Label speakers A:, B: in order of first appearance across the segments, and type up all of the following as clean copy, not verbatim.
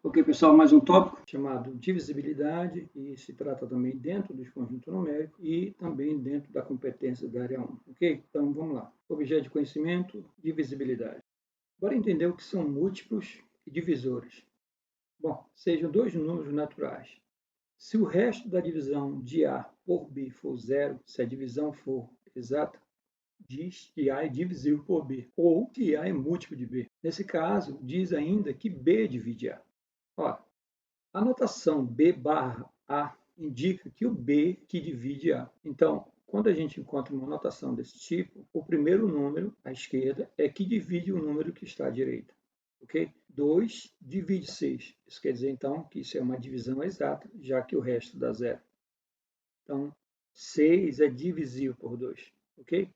A: Ok, pessoal, mais um tópico chamado divisibilidade e se trata também dentro dos conjuntos numéricos e também dentro da competência da área 1. Ok? Então, vamos lá. Objeto de conhecimento, divisibilidade. Bora entender o que são múltiplos e divisores. Bom, sejam dois números naturais. Se o resto da divisão de A por B for zero, se a divisão for exata, diz que A é divisível por B, ou que A é múltiplo de B. Nesse caso, diz ainda que B divide A. Ora, a notação B barra A indica que o B que divide A. Então, quando a gente encontra uma notação desse tipo, o primeiro número, à esquerda, é que divide o número que está à direita. Ok? 2 divide 6. Isso quer dizer, então, que isso é uma divisão exata, já que o resto dá zero. Então, 6 é divisível por 2. Ok?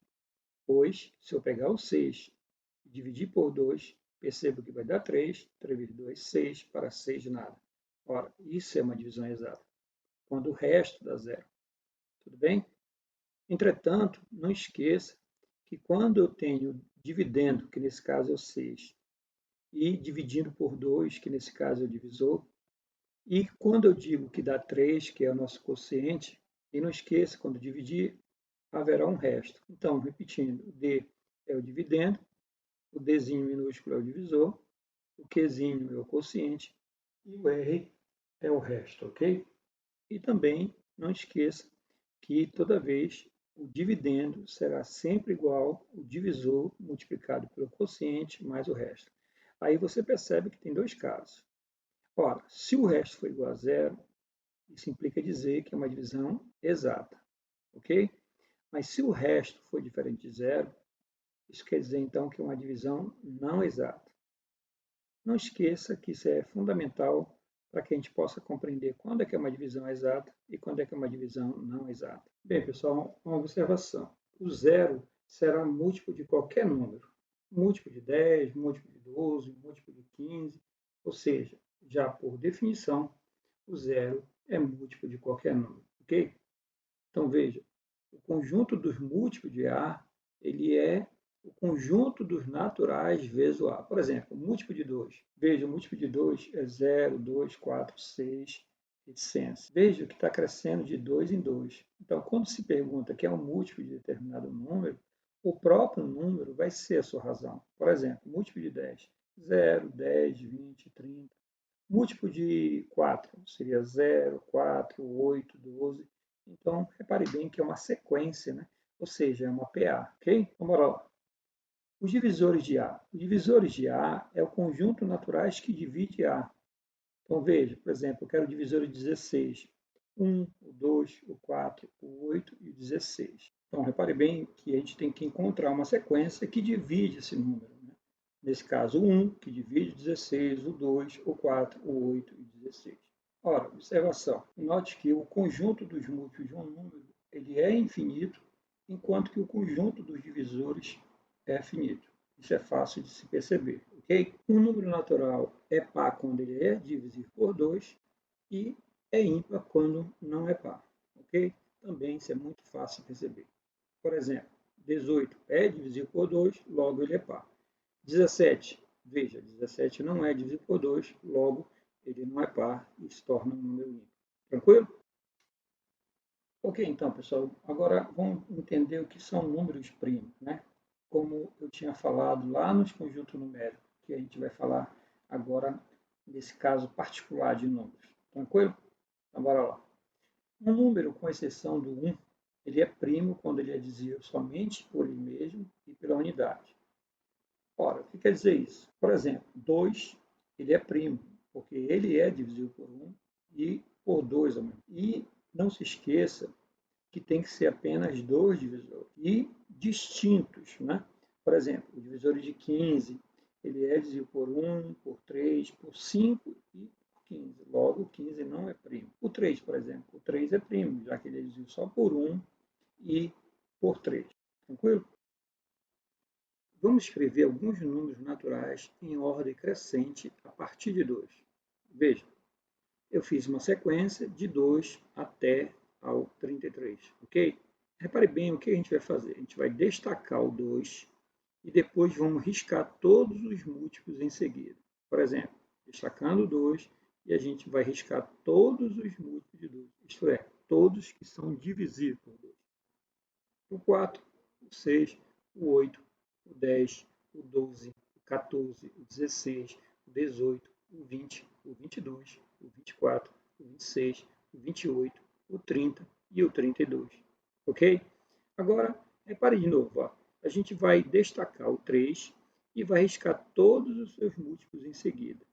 A: Pois, se eu pegar o 6 e dividir por 2, percebo que vai dar 3. 3 vezes 2, 6. Para 6, nada. Ora, isso é uma divisão exata, quando o resto dá zero. Tudo bem? Entretanto, não esqueça que quando eu tenho dividendo, que nesse caso é o 6, e dividindo por 2, que nesse caso é o divisor, e quando eu digo que dá 3, que é o nosso quociente, e não esqueça, quando dividir, haverá um resto. Então, repetindo, o D é o dividendo, o Dzinho minúsculo é o divisor, o Qzinho é o quociente e o R é o resto, ok? E também não esqueça que toda vez o dividendo será sempre igual ao divisor multiplicado pelo quociente mais o resto. Aí você percebe que tem dois casos. Ora, se o resto for igual a zero, isso implica dizer que é uma divisão exata, ok? Mas se o resto for diferente de zero, isso quer dizer então que é uma divisão não exata. Não esqueça que isso é fundamental para que a gente possa compreender quando é que é uma divisão exata e quando é que é uma divisão não exata. Bem, pessoal, uma observação. O zero será múltiplo de qualquer número. Múltiplo de 10, múltiplo de 12, múltiplo de 15, ou seja, já por definição, o zero é múltiplo de qualquer número, ok? Então, veja, o conjunto dos múltiplos de A, ele é o conjunto dos naturais vezes o A. Por exemplo, o múltiplo de 2. Veja, o múltiplo de 2 é 0, 2, 4, 6, etc. Veja que está crescendo de 2 em 2. Então, quando se pergunta que é um múltiplo de determinado número, o próprio número vai ser a sua razão. Por exemplo, múltiplo de 10. 0, 10, 20, 30. Múltiplo de 4 seria 0, 4, 8, 12. Então, repare bem que é uma sequência, né? Ou seja, é uma PA, ok? Então, bora lá. Os divisores de A. Os divisores de A é o conjunto naturais que divide A. Então, veja, por exemplo, eu quero o divisor de 16. 1, o 2, o 4, o 8 e o 16. Então, repare bem que a gente tem que encontrar uma sequência que divide esse número. Né? Nesse caso, o 1, que divide o 16, o 2, o 4, o 8 e o 16. Ora, observação. Note que o conjunto dos múltiplos de um número ele é infinito, enquanto que o conjunto dos divisores é finito. Isso é fácil de se perceber, ok? Um número natural é par quando ele é divisível por 2 e é ímpar quando não é par, ok? Também isso é muito fácil de perceber. Por exemplo, 18 é divisível por 2, logo ele é par. 17, veja, 17 não é divisível por 2, logo ele não é par e se torna um número ímpar. Tranquilo? Ok, então, pessoal, agora vamos entender o que são números primos, né? Como eu tinha falado lá nos conjuntos numéricos, que a gente vai falar agora nesse caso particular de números. Tranquilo? Então, bora lá. Um número, com exceção do 1, ele é primo quando ele é divisível somente por ele mesmo e pela unidade. Ora, o que quer dizer isso? Por exemplo, 2, ele é primo, porque ele é divisível por 1 e por 2 ao mesmo. E não se esqueça que tem que ser apenas dois divisores e distintos, né? Por exemplo, o divisor de 15, ele é divisível por 1, por 3, por 5 e por 15. Logo, o 15 não é primo. O 3, por exemplo, o 3 é primo, já que ele é divisível só por 1 e por 3. Tranquilo? Vamos escrever alguns números naturais em ordem crescente a partir de 2. Veja, eu fiz uma sequência de 2 até ao 33, ok? Repare bem o que a gente vai fazer. A gente vai destacar o 2 e depois vamos riscar todos os múltiplos em seguida. Por exemplo, destacando 2, e a gente vai riscar todos os múltiplos de 2, isto é, todos que são divisíveis por 2. O 4, o 6, o 8, o 10, o 12, o 14, o 16, o 18, o 20, o 22, o 24, o 26, o 28, o 30 e o 32. Ok? Agora, repare de novo. Ó. A gente vai destacar o 3 e vai riscar todos os seus múltiplos em seguida.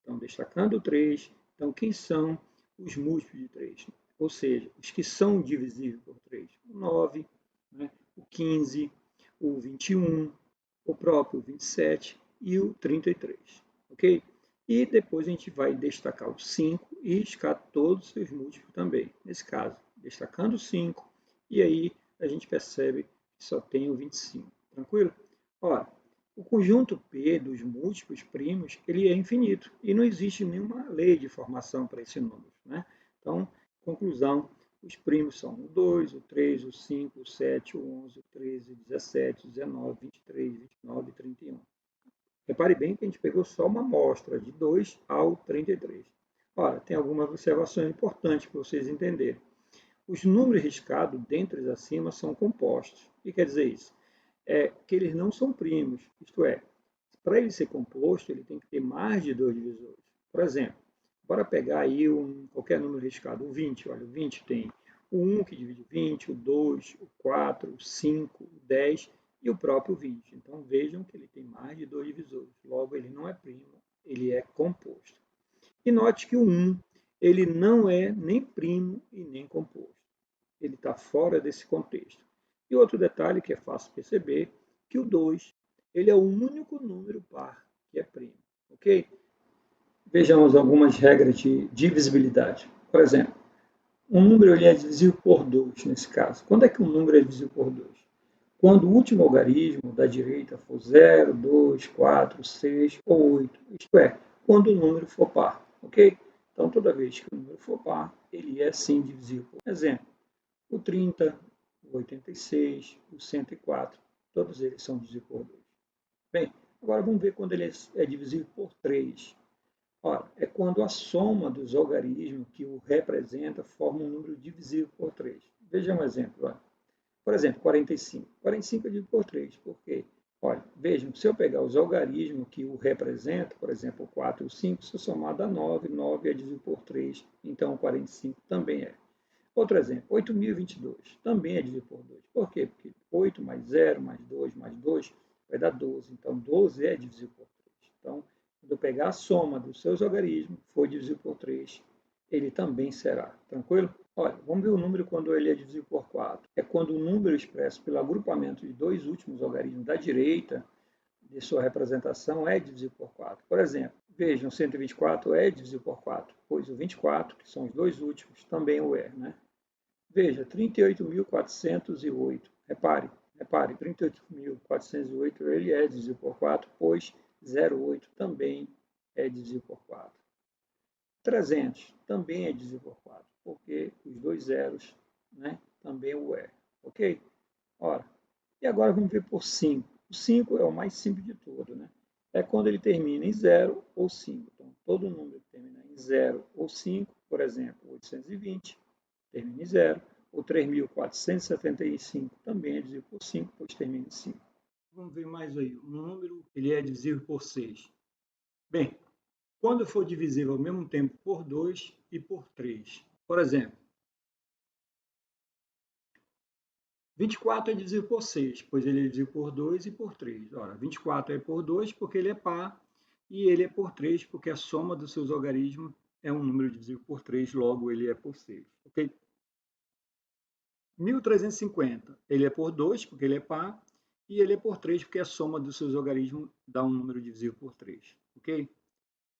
A: Então, destacando o 3. Então, quem são os múltiplos de 3? Ou seja, os que são divisíveis por 3. O 9, né? O 15, o 21, o próprio 27 e o 33. Ok? E depois a gente vai destacar o 5 e riscar todos os seus múltiplos também. Nesse caso, destacando o 5, e aí a gente percebe que só tem o 25. Tranquilo? Ora, o conjunto P dos múltiplos primos ele é infinito e não existe nenhuma lei de formação para esse número. Né? Então, conclusão, os primos são o 2, o 3, o 5, o 7, o 11, o 13, o 17, o 19, 23, 29 e 31. Repare bem que a gente pegou só uma amostra, de 2 ao 33. Ora, tem algumas observações importantes para vocês entenderem. Os números riscados dentre acima são compostos. O que quer dizer isso? É que eles não são primos, isto é, para ele ser composto, ele tem que ter mais de 2 divisores. Por exemplo, bora pegar aí qualquer número riscado, o 20. Olha, o 20 tem o 1 que divide o 20, o 2, o 4, o 5, o 10 e o próprio 20. Então vejam que ele tem mais de 2 divisores. Logo, ele não é primo, ele é composto. E note que o 1 ele não é nem primo e nem composto. Ele está fora desse contexto. E outro detalhe que é fácil perceber, que o 2 ele é o único número par que é primo. Ok? Vejamos algumas regras de divisibilidade. Por exemplo, um número ele é divisível por 2, nesse caso. Quando é que um número é divisível por 2? Quando o último algarismo da direita for 0, 2, 4, 6 ou 8. Isto é, quando o número for par. Ok? Então, toda vez que o número for par, ele é sim divisível. Por exemplo, o 30, o 86, o 104, todos eles são divisíveis por 2. Bem, agora vamos ver quando ele é divisível por 3. Ora, é quando a soma dos algarismos que o representa forma um número divisível por 3. Veja um exemplo. Olha. Por exemplo, 45. 45 é dividido por 3. Por quê? Olha, vejam, se eu pegar os algarismos que o representam, por exemplo, o 4 e o 5, se eu somar dá 9, 9 é dividido por 3, então o 45 também é. Outro exemplo, 8.022 também é dividido por 2. Por quê? Porque 8 mais 0 mais 2 mais 2 vai dar 12. Então, 12 é divisível por 3. Então, quando eu pegar a soma dos seus algarismos, for divisível por 3, ele também será. Tranquilo? Olha, vamos ver o número quando ele é divisível por 4. É quando o número expresso pelo agrupamento de dois últimos algarismos da direita de sua representação é divisível por 4. Por exemplo, vejam, 124 é divisível por 4, pois o 24, que são os dois últimos, também o é. Né? Veja, 38.408. Repare, 38.408 ele é divisível por 4, pois 0,8 também é divisível por 4. 300 também é divisível por 4, porque os dois zeros, né, também o é. Ok? Ora, e agora vamos ver por 5. O 5 é o mais simples de todo, né? É quando ele termina em 0 ou 5. Então, todo número que termina em 0 ou 5, por exemplo, 820, termina em 0, ou 3.475 também é divisível por 5, pois termina em 5. Vamos ver mais aí. O número ele é divisível por 6. Bem, quando for divisível ao mesmo tempo por 2 e por 3. Por exemplo, 24 é divisível por 6, pois ele é divisível por 2 e por 3. Ora, 24 é por 2 porque ele é par, e ele é por 3 porque a soma dos seus algarismos é um número divisível por 3, logo ele é por 6. Ok? 1350, ele é por 2 porque ele é par, e ele é por 3 porque a soma dos seus algarismos dá um número divisível por 3. Ok?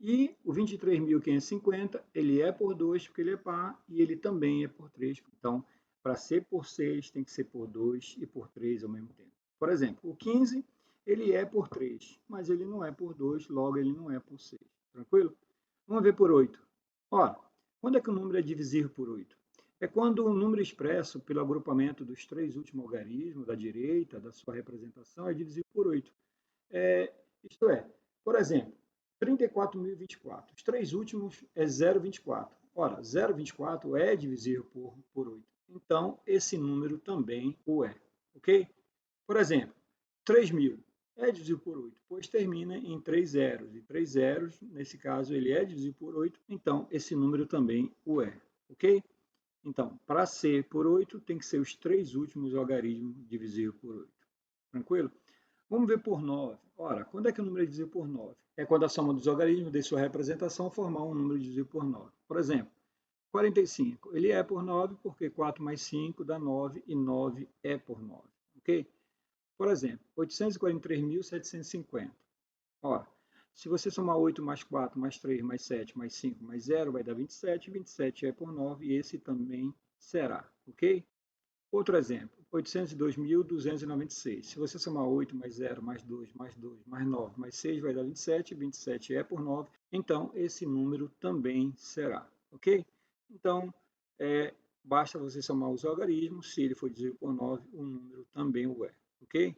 A: E o 23.550, ele é por 2 porque ele é par, e ele também é por 3. Então, para ser por 6, tem que ser por 2 e por 3 ao mesmo tempo. Por exemplo, o 15, ele é por 3, mas ele não é por 2, logo ele não é por 6. Tranquilo? Vamos ver por 8. Ora, quando é que o número é divisível por 8? É quando o número expresso pelo agrupamento dos três últimos algarismos da direita da sua representação é divisível por 8. Isto é, por exemplo, 34.024. Os três últimos é 0,24. Ora, 0,24 é divisível por 8. Então, esse número também o é. Ok? Por exemplo, 3.000 é divisível por 8, pois termina em 3 zeros. E 3 zeros, nesse caso, ele é divisível por 8, então esse número também o é. Ok? Então, para ser por 8, tem que ser os três últimos logaritmos divisível por 8. Tranquilo? Vamos ver por 9. Ora, quando é que o número é divisível por 9? É quando a soma dos logaritmos de sua representação formar um número divisível por 9. Por exemplo, 45. Ele é por 9 porque 4 mais 5 dá 9 e 9 é por 9. Ok? Por exemplo, 843.750. Ora, se você somar 8 mais 4, mais 3, mais 7, mais 5, mais 0, vai dar 27. 27 é por 9 e esse também será. Ok? Outro exemplo, 802.296. Se você somar 8 mais 0, mais 2, mais 2, mais 9, mais 6, vai dar 27. 27 é por 9, então esse número também será. Ok? Então, basta você somar os algarismos. Se ele for dividido por 9, o número também o é. Ok?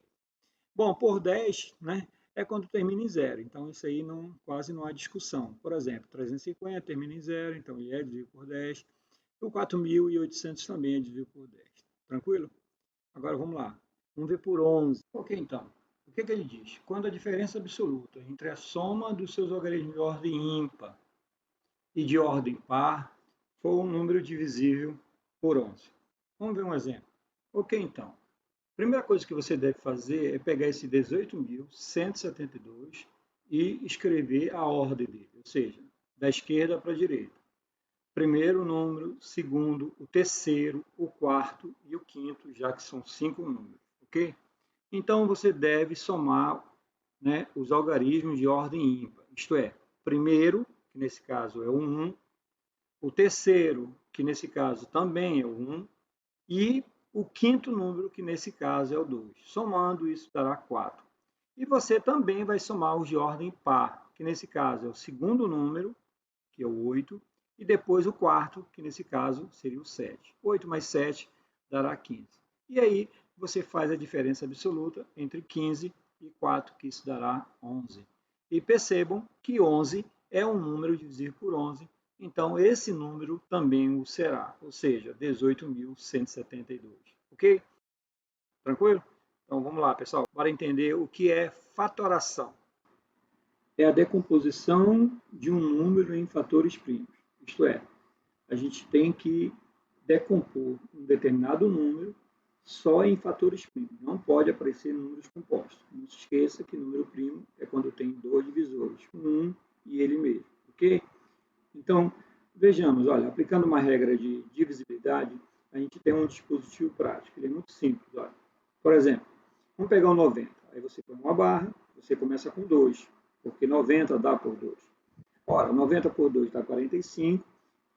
A: Bom, por 10, né, é quando termina em zero. Então, isso aí quase não há discussão. Por exemplo, 350 termina em zero, então ele é dividido por 10. O 4.800 também é dividido por 10. Tranquilo? Agora vamos lá. Vamos ver por 11. Ok, então. O que ele diz? Quando a diferença absoluta entre a soma dos seus algarismos de ordem ímpar e de ordem par for um número divisível por 11. Vamos ver um exemplo. Ok, então. A primeira coisa que você deve fazer é pegar esse 18.172 e escrever a ordem dele, ou seja, da esquerda para a direita. Primeiro número, segundo, o terceiro, o quarto e o quinto, já que são 5 números, ok? Então, você deve somar, né, os algarismos de ordem ímpar, isto é, primeiro, que nesse caso é o 1, o terceiro, que nesse caso também é o 1, e o quinto número, que nesse caso é o 2. Somando, isso dará 4. E você também vai somar os de ordem par, que nesse caso é o segundo número, que é o 8, e depois o quarto, que nesse caso seria o 7. 8 mais 7 dará 15. E aí você faz a diferença absoluta entre 15 e 4, que isso dará 11. E percebam que 11 é um número divisível por 11, então esse número também o será, ou seja, 18.172. Ok? Tranquilo? Então vamos lá, pessoal, para entender o que é fatoração. É a decomposição de um número em fatores primos. Isto é, a gente tem que decompor um determinado número só em fatores primos. Não pode aparecer números compostos. Não se esqueça que número primo é quando tem dois divisores, um e ele mesmo. Ok? Então, vejamos, olha, aplicando uma regra de divisibilidade, a gente tem um dispositivo prático. Ele é muito simples. Olha. Por exemplo, vamos pegar o 90. Aí você põe uma barra, você começa com 2, porque 90 dá por 2. Ora, 90 por 2 dá 45.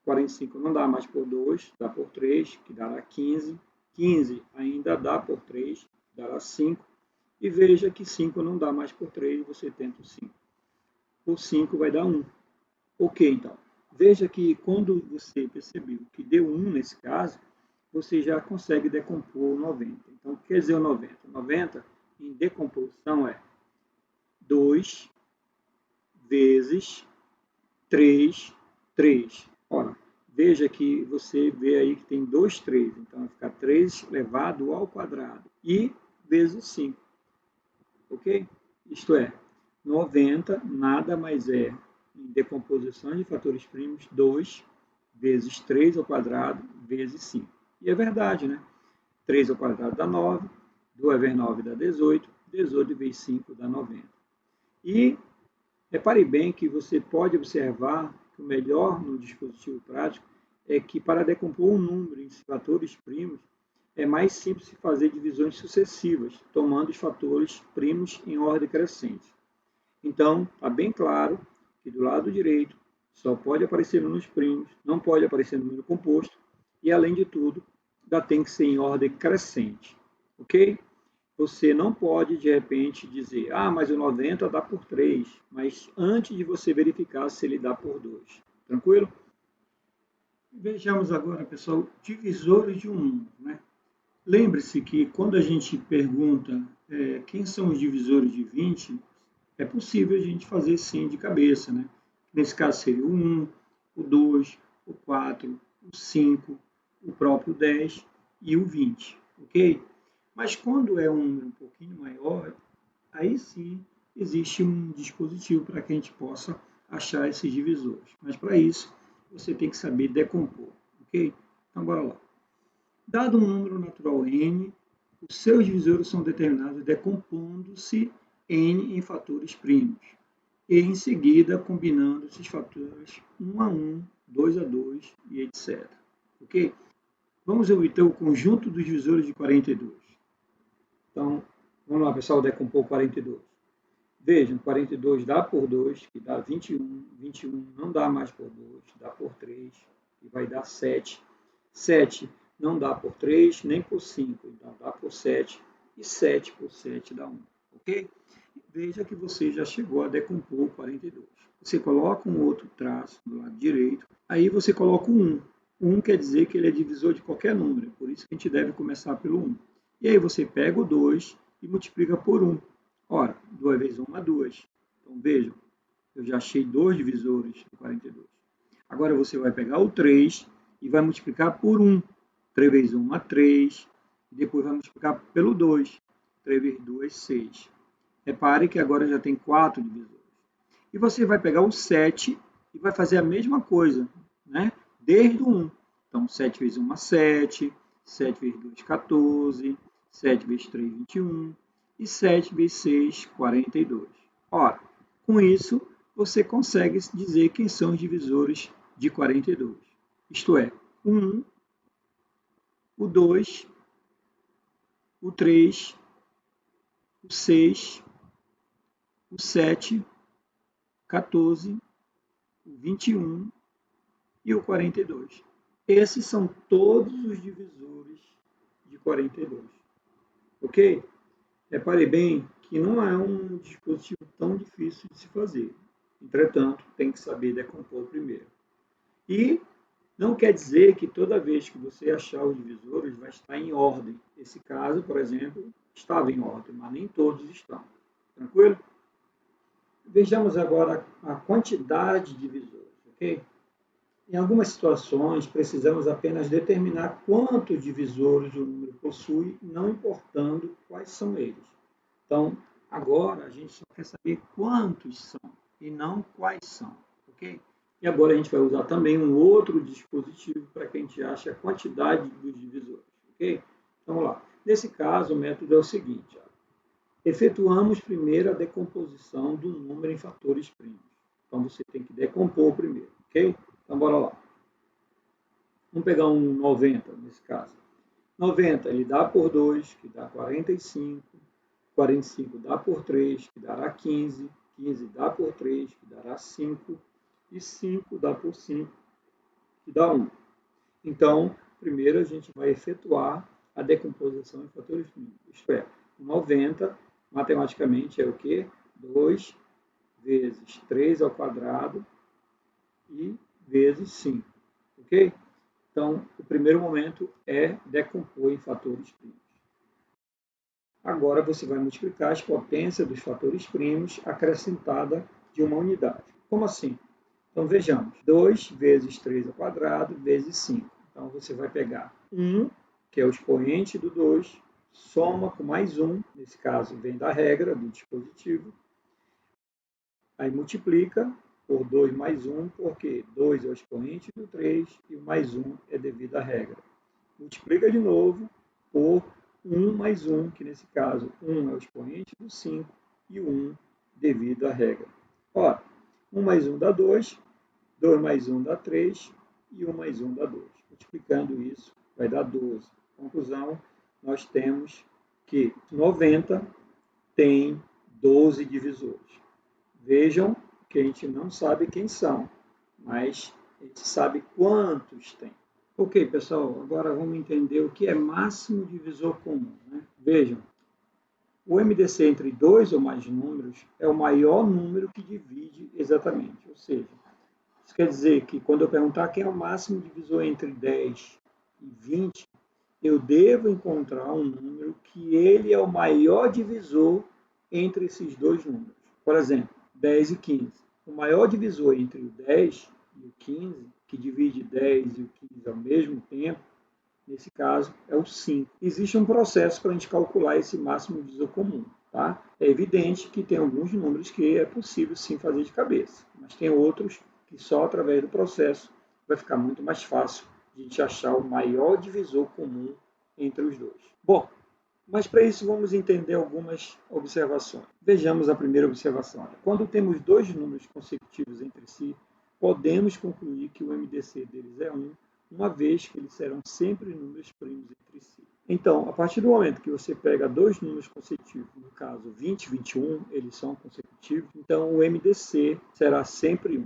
A: 45 não dá mais por 2, dá por 3, que dará 15. 15 ainda dá por 3, dará 5. E veja que 5 não dá mais por 3, você tenta o 5. Por 5 vai dar 1. Ok, então. Veja que quando você percebeu que deu 1 nesse caso, você já consegue decompor o 90. Então, quer dizer o 90? 90 em decomposição é 2 vezes 3, 3. Ora, veja que você vê aí que tem 2 3, então vai ficar 3 elevado ao quadrado e vezes 5, ok? Isto é, 90 nada mais é, em decomposição de fatores primos, 2 vezes 3 ao quadrado vezes 5. E é verdade, né? 3 ao quadrado dá 9, 2 vezes 9 dá 18, 18 vezes 5 dá 90. E repare bem que você pode observar que o melhor no dispositivo prático é que para decompor um número em fatores primos, é mais simples fazer divisões sucessivas, tomando os fatores primos em ordem crescente. Então, está bem claro que do lado direito só pode aparecer números primos, não pode aparecer número composto, e além de tudo, ainda tem que ser em ordem crescente. Ok? Você não pode, de repente, dizer, mas o 90 dá por 3, mas antes de você verificar se ele dá por 2. Tranquilo? Vejamos agora, pessoal, divisores de um número. Né? Lembre-se que quando a gente pergunta quem são os divisores de 20, é possível a gente fazer sim de cabeça, né? Nesse caso seria o 1, o 2, o 4, o 5, o próprio 10 e o 20, ok? Mas quando é um número um pouquinho maior, aí sim existe um dispositivo para que a gente possa achar esses divisores. Mas para isso, você tem que saber decompor, ok? Então, bora lá. Dado um número natural n, os seus divisores são determinados decompondo-se n em fatores primos e, em seguida, combinando esses fatores 1 a 1, 2 a 2 e etc. Ok? Vamos obter o conjunto dos divisores de 42. Então, vamos lá, pessoal, decompor 42. Vejam, 42 dá por 2, que dá 21. 21 não dá mais por 2, dá por 3, que vai dar 7. 7 não dá por 3, nem por 5, então dá por 7. E 7 por 7 dá 1. Ok? Veja que você já chegou a decompor o 42. Você coloca um outro traço do lado direito, aí você coloca o 1. 1 quer dizer que ele é divisor de qualquer número, por isso que a gente deve começar pelo 1. E aí você pega o 2 e multiplica por 1. Ora, 2 vezes 1 é 2. Então vejam, eu já achei dois divisores de 42. Agora você vai pegar o 3 e vai multiplicar por 1. 3 vezes 1 é 3. E depois vai multiplicar pelo 2. 3 vezes 2 é 6. Repare que agora já tem 4 divisores. E você vai pegar o 7 e vai fazer a mesma coisa, né? Desde o 1. Então, 7 vezes 1 é 7. 7 vezes 2 é 14. 7 vezes 3 é 21. E 7 vezes 6, 42. Ora, com isso, você consegue dizer quem são os divisores de 42. Isto é, o 1, o 2, o 3, o 6, o 7, 14, o 21 e o 42. Esses são todos os divisores de 42. Ok? Repare bem que não é um dispositivo tão difícil de se fazer. Entretanto, tem que saber decompor primeiro. E não quer dizer que toda vez que você achar os divisores vai estar em ordem. Esse caso, por exemplo, estava em ordem, mas nem todos estão. Tranquilo? Vejamos agora a quantidade de divisores, ok? Em algumas situações, precisamos apenas determinar quantos divisores o número possui, não importando quais são eles. Então, agora a gente só quer saber quantos são e não quais são, ok? E agora a gente vai usar também um outro dispositivo para que a gente ache a quantidade dos divisores, ok? Então, vamos lá. Nesse caso, o método é o seguinte, ó. Efetuamos primeiro a decomposição do número em fatores primos. Então, você tem que decompor primeiro, ok? Então, bora lá. Vamos pegar um 90, nesse caso. 90, ele dá por 2, que dá 45. 45 dá por 3, que dará 15. 15 dá por 3, que dará 5. E 5 dá por 5, que dá 1. Então, primeiro a gente vai efetuar a decomposição em fatores primos. Isto é, 90, matematicamente, é o quê? 2 vezes 3 ao quadrado e vezes 5. Ok? Então, o primeiro momento é decompor em fatores primos. Agora você vai multiplicar as potências dos fatores primos acrescentada de uma unidade. Como assim? Então vejamos, 2 vezes 3 ao quadrado vezes 5. Então você vai pegar 1, que é o expoente do 2, soma com mais 1, nesse caso vem da regra do dispositivo, aí multiplica por 2 mais 1, porque 2 é o expoente do 3 e o mais 1 é devido à regra. Multiplica de novo por 1 mais 1, que nesse caso 1 é o expoente do 5 e o 1 devido à regra. Ora, 1 mais 1 dá 2, 2 mais 1 dá 3 e 1 mais 1 dá 2. Multiplicando isso, vai dar 12. Conclusão, nós temos que 90 tem 12 divisores. Vejam que a gente não sabe quem são, mas a gente sabe quantos tem. Ok, pessoal, agora vamos entender o que é máximo divisor comum, né? Vejam, o MDC entre dois ou mais números é o maior número que divide exatamente. Ou seja, isso quer dizer que quando eu perguntar quem é o máximo divisor entre 10 e 20, eu devo encontrar um número que ele é o maior divisor entre esses dois números. Por exemplo, 10 e 15. O maior divisor entre o 10 e o 15, que divide 10 e o 15 ao mesmo tempo, nesse caso, é o 5. Existe um processo para a gente calcular esse máximo divisor comum. Tá? É evidente que tem alguns números que é possível sim fazer de cabeça, mas tem outros que só através do processo vai ficar muito mais fácil de a gente achar o maior divisor comum entre os dois. Bom, mas para isso vamos entender algumas observações. Vejamos a primeira observação. Quando temos dois números consecutivos entre si, podemos concluir que o MDC deles é 1, uma vez que eles serão sempre números primos entre si. Então, a partir do momento que você pega dois números consecutivos, no caso 20 e 21, eles são consecutivos, então o MDC será sempre 1,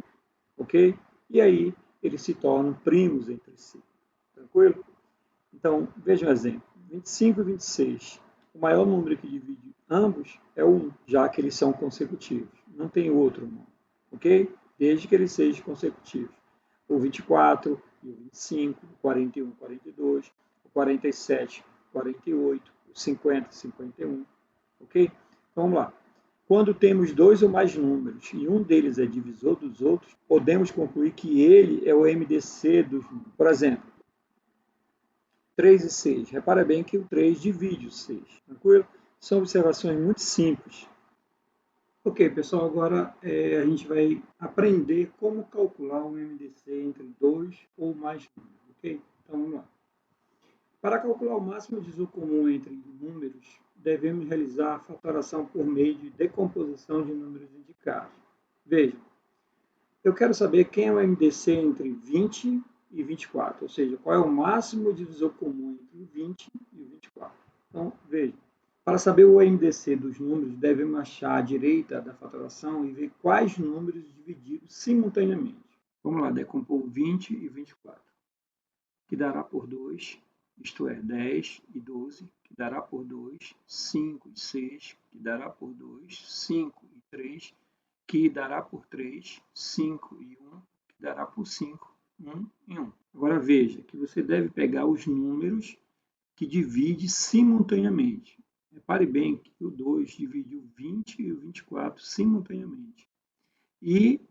A: ok? E aí eles se tornam primos entre si, tranquilo? Então, veja um exemplo, 25 e 26, o maior número que divide ambos é o 1, já que eles são consecutivos, não tem outro número, ok? Desde que eles sejam consecutivos. O 24 e o 25, o 41 e 42, o 47, 48, o 50 e 51, ok? Então, vamos lá. Quando temos dois ou mais números e um deles é divisor dos outros, podemos concluir que ele é o MDC dos números. Por exemplo, 3 e 6. Repara bem que o 3 divide o 6, tranquilo? São observações muito simples. Ok, pessoal, agora a gente vai aprender como calcular um MDC entre dois ou mais números, ok? Então, vamos lá. Para calcular o máximo divisor comum entre números, devemos realizar a fatoração por meio de decomposição de números indicados. Veja, eu quero saber quem é o MDC entre 20 e 24, ou seja, qual é o máximo divisor comum entre o 20 e o 24. Então, veja, para saber o MDC dos números, devemos achar à direita da fatoração e ver quais números divididos simultaneamente. Vamos lá, decompor 20 e 24, que dará por 2, isto é, 10 e 12, que dará por 2, 5 e 6, que dará por 2, 5 e 3, que dará por 3, 5 e 1, que dará por 5, 1 e 1. Agora veja que você deve pegar os números que divide simultaneamente. Repare bem que o 2 divide o 20 e o 24 simultaneamente. E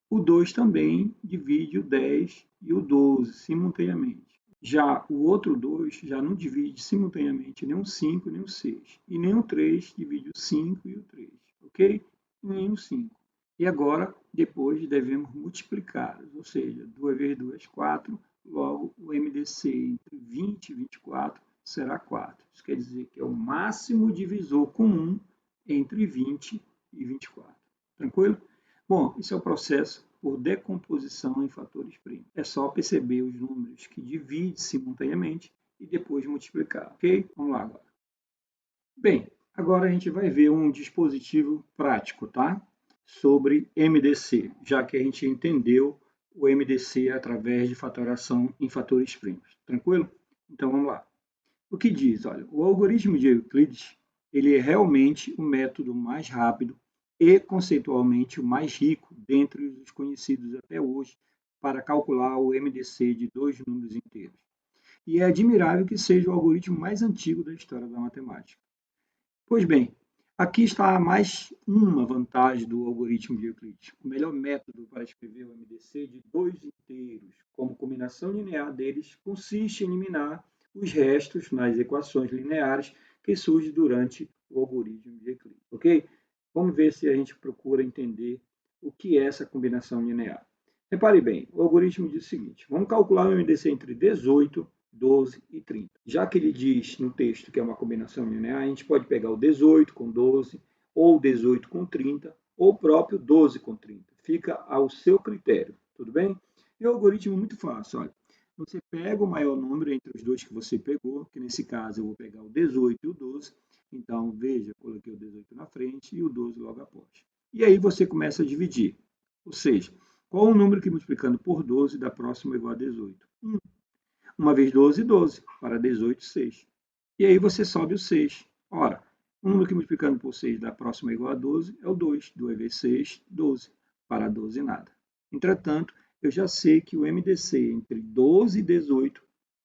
A: o 2 também divide o 10 e o 12 simultaneamente. Já o outro 2 já não divide simultaneamente nem o 5 nem o 6. E nem o 3 divide o 5 e o 3. Ok? Nem o 5. E agora, depois, devemos multiplicá-los, ou seja, 2 vezes 2, 4, logo o MDC entre 20 e 24 será 4. Isso quer dizer que é o máximo divisor comum entre 20 e 24. Tranquilo? Bom, esse é o processo por decomposição em fatores primos. É só perceber os números que dividem simultaneamente e depois multiplicar, ok? Vamos lá agora. Bem, agora a gente vai ver um dispositivo prático, tá? Sobre MDC, já que a gente entendeu o MDC através de fatoração em fatores primos. Tranquilo? Então vamos lá. O que diz? Olha, o algoritmo de Euclides, ele é realmente o método mais rápido e conceitualmente o mais rico dentre os conhecidos até hoje para calcular o MDC de dois números inteiros. E é admirável que seja o algoritmo mais antigo da história da matemática. Pois bem, aqui está mais uma vantagem do algoritmo de Euclides. O melhor método para escrever o MDC de dois inteiros, como combinação linear deles, consiste em eliminar os restos nas equações lineares que surgem durante o algoritmo de Euclides. Ok? Vamos ver se a gente procura entender o que é essa combinação linear. Repare bem, o algoritmo diz o seguinte: vamos calcular o MDC entre 18, 12 e 30. Já que ele diz no texto que é uma combinação linear, a gente pode pegar o 18 com 12, ou o 18 com 30, ou o próprio 12 com 30. Fica ao seu critério, tudo bem? E o algoritmo é muito fácil, olha. Você pega o maior número entre os dois que você pegou, que nesse caso eu vou pegar o 18 e o 12. Então, veja, coloquei o 18 na frente e o 12 logo após. E aí você começa a dividir. Ou seja, qual o número que multiplicando por 12 dá próximo ou igual a 18? 1. 1 vezes 12, 12. Para 18, 6. E aí você sobe o 6. Ora, o número que multiplicando por 6 dá próximo ou igual a 12 é o 2. 2 vezes 6, 12. Para 12, nada. Entretanto, eu já sei que o MDC entre 12 e 18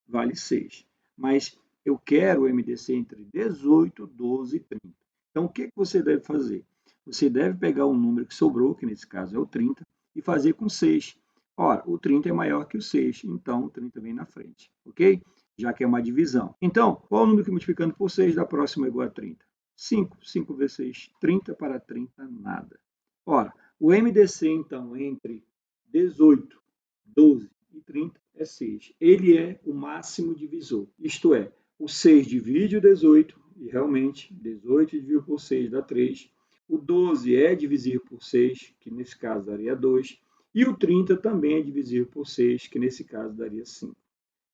A: vale 6. Mas eu quero o MDC entre 18, 12 e 30. Então, o que você deve fazer? você deve pegar o número que sobrou, que nesse caso é o 30, e fazer com 6. Ora, o 30 é maior que o 6, então o 30 vem na frente, ok? Já que é uma divisão. Então, qual o número que multiplicando por 6 dá próximo é igual a 30? 5. 5 vezes 6, 30 para 30, nada. Ora, o MDC, então, entre 18, 12 e 30 é 6. Ele é o máximo divisor, isto é, o 6 divide o 18, e realmente 18 dividido por 6 dá 3. O 12 é divisível por 6, que nesse caso daria 2. E o 30 também é divisível por 6, que nesse caso daria 5.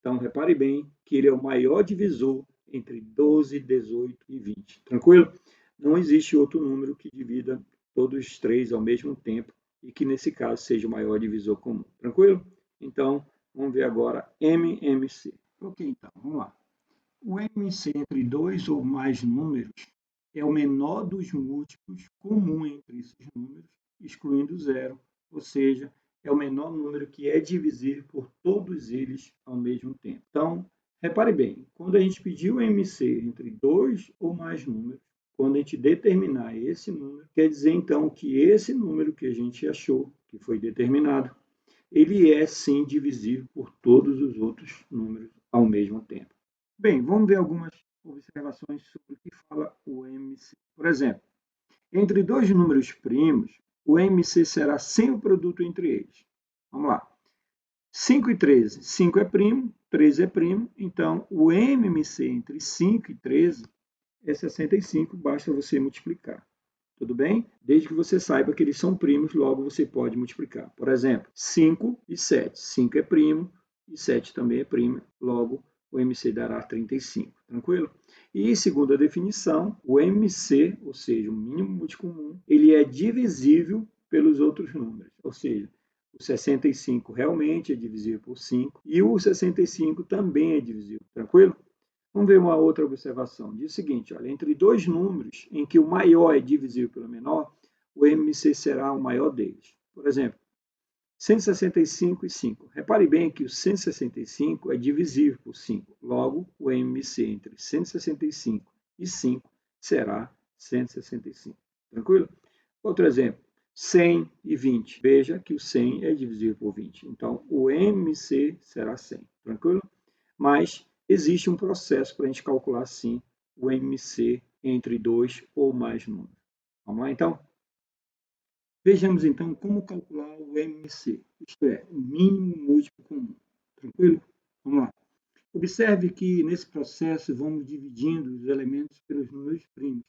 A: Então, repare bem que ele é o maior divisor entre 12, 18 e 20. Tranquilo? Não existe outro número que divida todos os três ao mesmo tempo e que, nesse caso, seja o maior divisor comum. Tranquilo? Então, vamos ver agora MMC. Ok, então, vamos lá. O MMC entre dois ou mais números é o menor dos múltiplos comum entre esses números, excluindo zero, ou seja, é o menor número que é divisível por todos eles ao mesmo tempo. Então, repare bem, quando a gente pedir o MC entre dois ou mais números, quando a gente determinar esse número, quer dizer então que esse número que a gente achou, que foi determinado, ele é sim divisível por todos os outros números ao mesmo tempo. Bem, vamos ver algumas observações sobre o que fala o MC. Por exemplo, entre dois números primos, o MC será sem o produto entre eles. Vamos lá. 5 e 13. 5 é primo, 13 é primo, então o MMC entre 5 e 13 é 65, basta você multiplicar. Tudo bem? Desde que você saiba que eles são primos, logo você pode multiplicar. Por exemplo, 5 e 7. 5 é primo e 7 também é primo, logo o MC dará 35. Tranquilo? E segundo a definição, o MC, ou seja, o mínimo múltiplo comum, ele é divisível pelos outros números. Ou seja, o 65 realmente é divisível por 5 e o 65 também é divisível. Tranquilo? Vamos ver uma outra observação. Diz o seguinte, olha, entre dois números em que o maior é divisível pelo menor, o MC será o maior deles. Por exemplo, 165 e 5. Repare bem que o 165 é divisível por 5. Logo, o MC entre 165 e 5 será 165. Tranquilo? Outro exemplo, 100 e 20. Veja que o 100 é divisível por 20. Então, o MC será 100. Tranquilo? Mas existe um processo para a gente calcular, sim, o MC entre dois ou mais números. Vamos lá, então? Vejamos, então, como calcular o MC, isto é, o mínimo múltiplo comum. Tranquilo? Vamos lá. Observe que, nesse processo, vamos dividindo os elementos pelos números primos,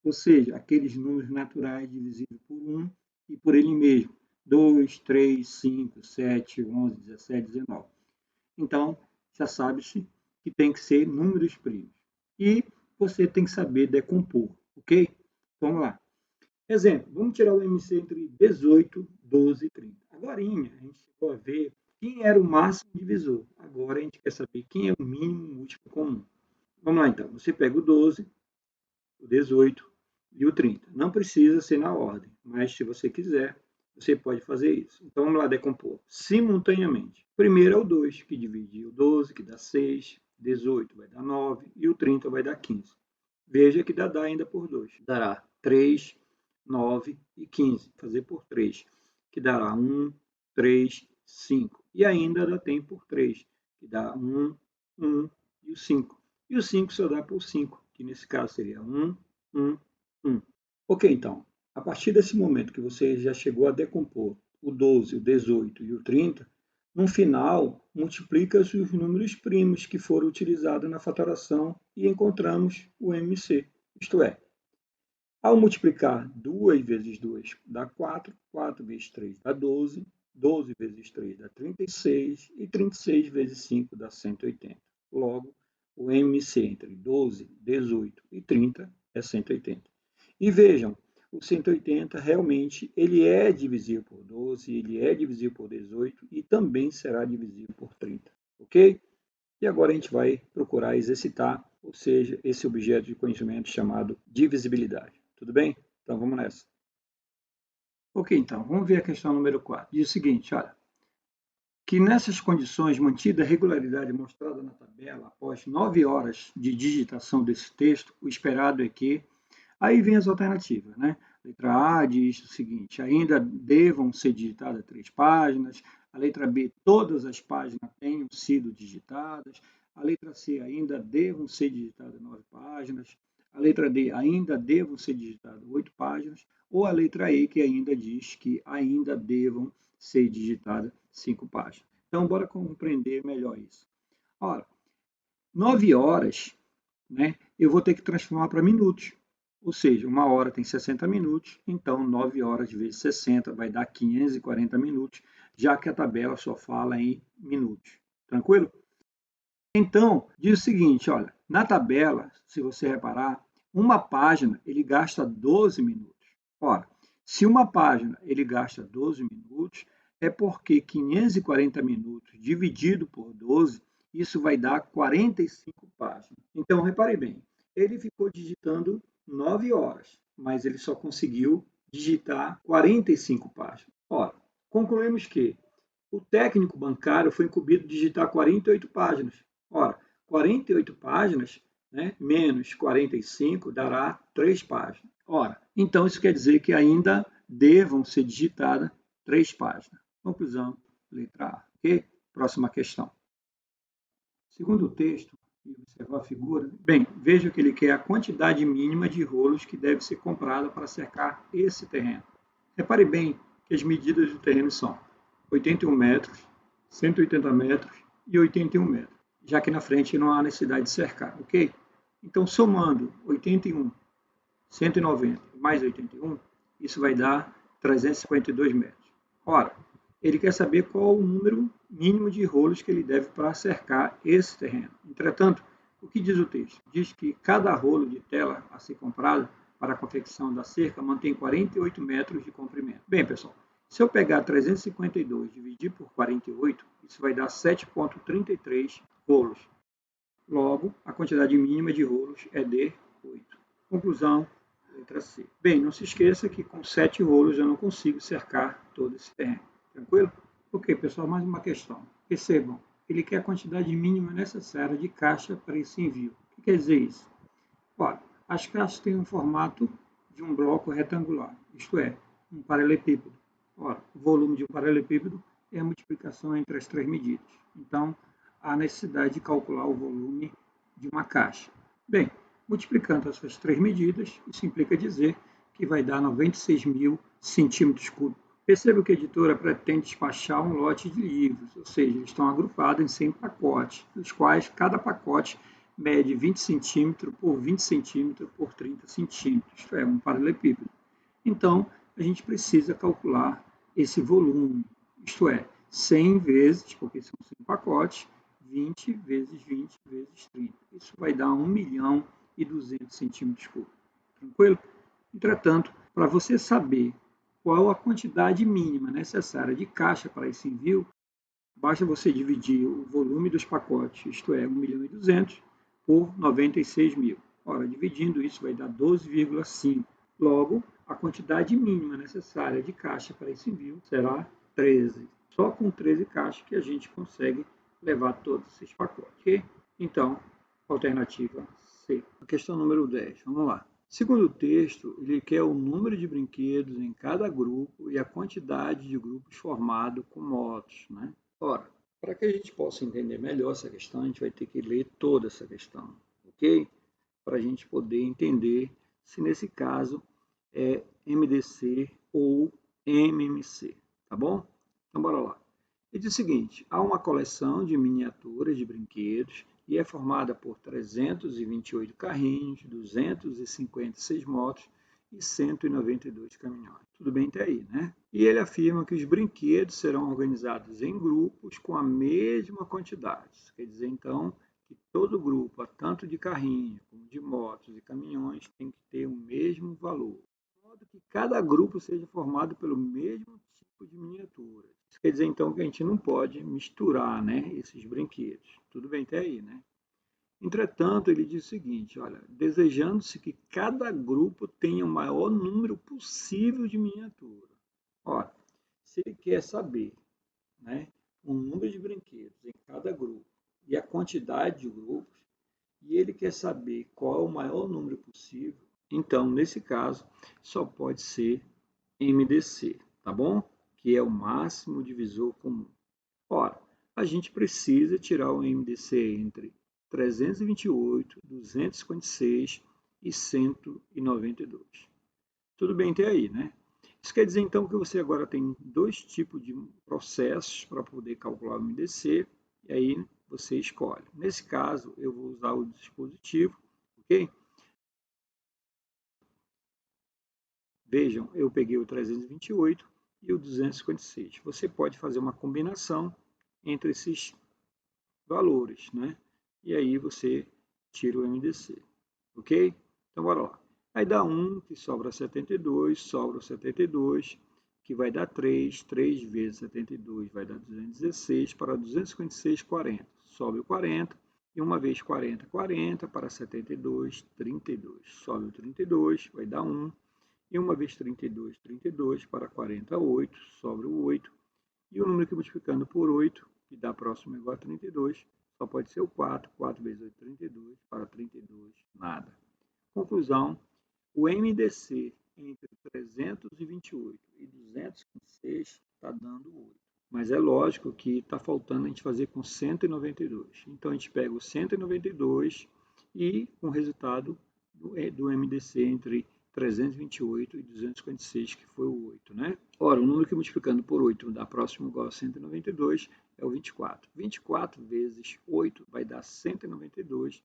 A: ou seja, aqueles números naturais divisíveis por 1 e por ele mesmo. 2, 3, 5, 7, 11, 17, 19. Então, já sabe-se que tem que ser números primos. E você tem que saber decompor, ok? Vamos lá. Exemplo, vamos tirar o MC entre 18, 12 e 30. Agora, a gente chegou a ver quem era o máximo divisor. Agora, a gente quer saber quem é o mínimo múltiplo comum. Vamos lá, então. Você pega o 12, o 18 e o 30. Não precisa ser na ordem, mas se você quiser, você pode fazer isso. Então, vamos lá decompor simultaneamente. Primeiro é o 2, que divide o 12, que dá 6, 18 vai dar 9 e o 30 vai dar 15. Veja que dá ainda por 2. Dará 3, 9 e 15. Fazer por 3, que dará 1, 3, 5. E ainda dá tempo por 3, que dá 1, 1 e o 5. E o 5 só dá por 5, que nesse caso seria 1, 1, 1. Ok, então, a partir desse momento que você já chegou a decompor o 12, o 18 e o 30, no final, multiplica-se os números primos que foram utilizados na fatoração e encontramos o MC. Isto é, ao multiplicar 2 vezes 2 dá 4, 4 vezes 3 dá 12, 12 vezes 3 dá 36 e 36 vezes 5 dá 180. Logo, o MC entre 12, 18 e 30 é 180. E vejam, o 180 realmente ele é divisível por 12, ele é divisível por 18 e também será divisível por 30, ok? E agora a gente vai procurar exercitar, ou seja, esse objeto de conhecimento chamado divisibilidade. Tudo bem? Então vamos nessa. Ok, então, vamos ver a questão número 4. Diz o seguinte, olha, que nessas condições, mantida a regularidade mostrada na tabela, após 9 horas de digitação desse texto, o esperado é que... Aí vem as alternativas, né? Letra A diz o seguinte: ainda devam ser digitadas 3 páginas. A letra B, todas as páginas tenham sido digitadas. A letra C, ainda devam ser digitadas 9 páginas. A letra D, ainda devam ser digitadas 8 páginas. Ou a letra E, que ainda diz que ainda devam ser digitadas 5 páginas. Então, bora compreender melhor isso. Ora, 9 horas, né, eu vou ter que transformar para minutos. Ou seja, uma hora tem 60 minutos, então 9 horas vezes 60 vai dar 540 minutos, já que a tabela só fala em minutos. Tranquilo? Então, diz o seguinte, olha, na tabela, se você reparar, uma página ele gasta 12 minutos. Ora, se uma página ele gasta 12 minutos, é porque 540 minutos dividido por 12, isso vai dar 45 páginas. Então, repare bem, ele ficou digitando 9 horas, mas ele só conseguiu digitar 45 páginas. Ora, concluímos que o técnico bancário foi incumbido de digitar 48 páginas. Ora, 48 páginas, né, menos 45 dará 3 páginas. Ora, então isso quer dizer que ainda devam ser digitadas 3 páginas. Conclusão, letra A. Ok? Próxima questão. Segundo o texto, e observar a figura, bem, veja que ele quer a quantidade mínima de rolos que deve ser comprada para cercar esse terreno. Repare bem que as medidas do terreno são 81 metros, 180 metros e 81 metros, já que na frente não há necessidade de cercar, ok? Então, somando 81, 190 mais 81, isso vai dar 352 metros. Ora, ele quer saber qual o número mínimo de rolos que ele deve para cercar esse terreno. Entretanto, o que diz o texto? Diz que cada rolo de tela a ser comprado para a confecção da cerca mantém 48 metros de comprimento. Bem, pessoal, se eu pegar 352 e dividir por 48, isso vai dar 7,33 rolos. Logo, a quantidade mínima de rolos é de 8. Conclusão, letra C. Bem, não se esqueça que com 7 rolos eu não consigo cercar todo esse terreno. Tranquilo? Ok, pessoal, mais uma questão. Percebam, ele quer a quantidade mínima necessária de caixa para esse envio. O que quer dizer isso? Ora, as caixas têm um formato de um bloco retangular, isto é, um paralelepípedo. Ora, o volume de um paralelepípedo é a multiplicação entre as 3 medidas. Então, há necessidade de calcular o volume de uma caixa. Bem, multiplicando essas 3 medidas, isso implica dizer que vai dar 96.000 centímetros cúbicos. Perceba que a editora pretende despachar um lote de livros, ou seja, eles estão agrupados em 100 pacotes, dos quais cada pacote mede 20 centímetros por 20 centímetros por 30 centímetros, isto é, um paralelepípedo. Então, a gente precisa calcular esse volume, isto é, 100 vezes, porque são 100 pacotes, 20 vezes 20 vezes 30. Isso vai dar 1.200.000 centímetros cúbicos. Tranquilo? Entretanto, para você saber qual a quantidade mínima necessária de caixa para esse envio, basta você dividir o volume dos pacotes, isto é, 1.200.000, por 96.000. Ora, dividindo isso vai dar 12,5. Logo, a quantidade mínima necessária de caixa para esse envio será 13. Só com 13 caixas que a gente consegue levar todos esses pacotes. Okay? Então, alternativa C. A questão número 10. Vamos lá. Segundo o texto, ele quer o número de brinquedos em cada grupo e a quantidade de grupos formados com motos, né? Ora, para que a gente possa entender melhor essa questão, a gente vai ter que ler toda essa questão, ok? Para a gente poder entender se nesse caso é MDC ou MMC, tá bom? Então, bora lá. Ele diz o seguinte, há uma coleção de miniaturas de brinquedos e é formada por 328 carrinhos, 256 motos e 192 caminhões. Tudo bem até aí, né? E ele afirma que os brinquedos serão organizados em grupos com a mesma quantidade. Isso quer dizer, então, que todo grupo, tanto de carrinhos como de motos e caminhões, tem que ter o mesmo valor. De modo que cada grupo seja formado pelo mesmo tipo de miniatura. Isso quer dizer, então, que a gente não pode misturar, né, esses brinquedos. Tudo bem até aí, né? Entretanto, ele diz o seguinte, olha, desejando-se que cada grupo tenha o maior número possível de miniaturas. Ora, se ele quer saber, né, o número de brinquedos em cada grupo e a quantidade de grupos, e ele quer saber qual é o maior número possível, Então, nesse caso, só pode ser MDC, tá bom? Que é o máximo divisor comum. Ora, a gente precisa tirar o MDC entre 328, 256 e 192. Tudo bem até aí, né? Isso quer dizer, então, que você agora tem dois tipos de processos para poder calcular o MDC, e aí você escolhe. Nesse caso, eu vou usar o dispositivo, ok? Vejam, eu peguei o 328 e o 256. Você pode fazer uma combinação entre esses valores, né? E aí você tira o MDC, ok? Então, bora lá. Aí dá 1, que sobra 72, sobra o 72, que vai dar 3, 3 vezes 72 vai dar 216, para 256, 40. Sobe o 40, e 1 vezes 40, 40, para 72, 32. Sobe o 32, vai dar 1, e 1 vezes 32, 32, para 48, sobra o 8, e o número que multiplicando por 8, que dá próximo igual a 32, só pode ser o 4, 4 vezes 8, 32, para 32, nada. Conclusão, o MDC entre 328 e 206 está dando 8. Mas é lógico que está faltando a gente fazer com 192. Então, a gente pega o 192 e com o resultado do MDC entre 328 e 256, que foi o 8, né? Ora, o número que multiplicando por 8 dá próximo igual a 192 é o 24. 24 vezes 8 vai dar 192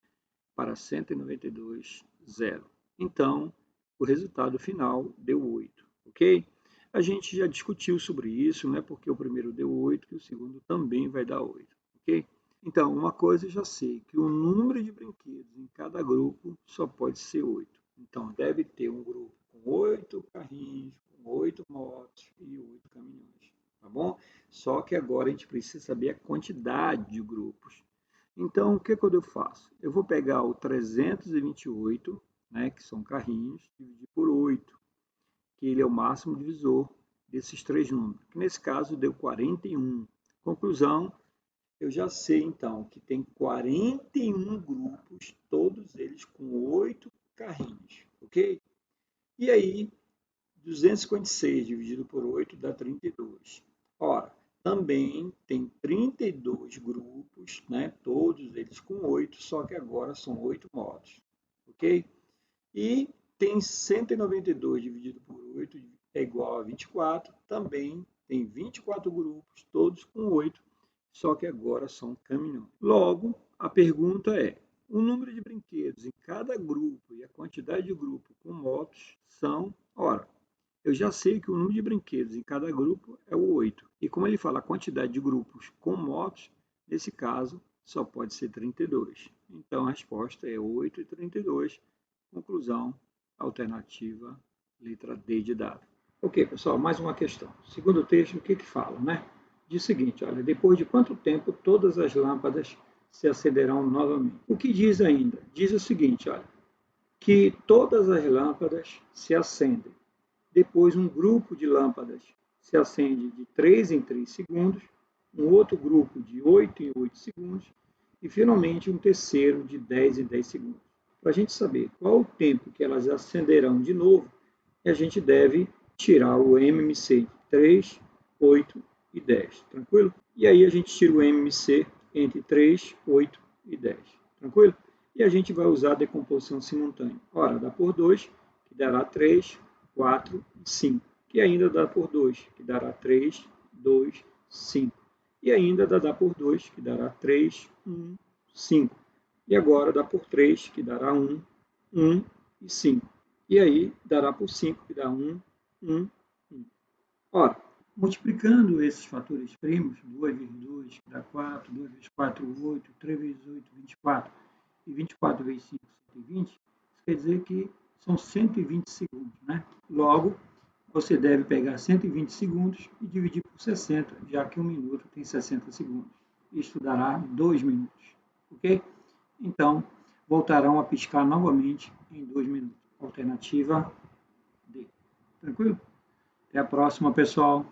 A: para 192, 0. Então, o resultado final deu 8, ok? A gente já discutiu sobre isso, né? Porque o primeiro deu 8 e o segundo também vai dar 8, ok? Então, uma coisa eu já sei, que o número de brinquedos em cada grupo só pode ser 8. Então, deve ter um grupo com 8 carrinhos, com 8 motos e 8 caminhões, tá bom? Só que agora a gente precisa saber a quantidade de grupos. Então, o que eu faço? Eu vou pegar o 328, né, que são carrinhos, dividir por 8, que ele é o máximo divisor desses três números, que nesse caso deu 41. Conclusão, eu já sei então que tem 41 grupos, todos eles com 8 carrinhos, ok? E aí, 256 dividido por 8 dá 32. Ora, também tem 32 grupos, né? Todos eles com 8, só que agora são 8 modos, ok? E tem 192 dividido por 8 é igual a 24, também tem 24 grupos, todos com 8, só que agora são caminhões. Logo, a pergunta é, o número de brinquedos em cada grupo e a quantidade de grupo com motos são, ora, eu já sei que o número de brinquedos em cada grupo é o 8. E como ele fala a quantidade de grupos com motos, nesse caso, só pode ser 32. Então, a resposta é 8 e 32. Conclusão, alternativa, letra D de dado. Ok, pessoal, mais uma questão. Segundo o texto, o que fala, né? Diz o seguinte, olha, depois de quanto tempo todas as lâmpadas se acenderão novamente? O que diz ainda? Diz o seguinte, olha, que todas as lâmpadas se acendem. Depois, um grupo de lâmpadas se acende de 3 em 3 segundos, um outro grupo de 8 em 8 segundos e, finalmente, um terceiro de 10 em 10 segundos. Para a gente saber qual o tempo que elas acenderão de novo, a gente deve tirar o MMC de 3, 8 e 10. Tranquilo? E aí a gente tira o MMC entre 3, 8 e 10. Tranquilo? E a gente vai usar a decomposição simultânea. Ora, dá por 2, que dará 3, 4 e 5. Que ainda dá por 2, que dará 3, 2, 5. E ainda dá por 2, que dará 3, 1, 5. E agora dá por 3, que dará 1, 1 e 5. E aí dará por 5, que dá 1, 1, 1. Ora, multiplicando esses fatores primos, 2 vezes 2, que dá 4, 2 vezes 4, 8, 3 vezes 8, 24, e 24 vezes 5, 120, isso quer dizer que são 120 segundos, né? Logo, você deve pegar 120 segundos e dividir por 60, já que um minuto tem 60 segundos. Isto dará 2 minutos, ok? Então, voltarão a piscar novamente em 2 minutos. Alternativa D. Tranquilo? Até a próxima, pessoal.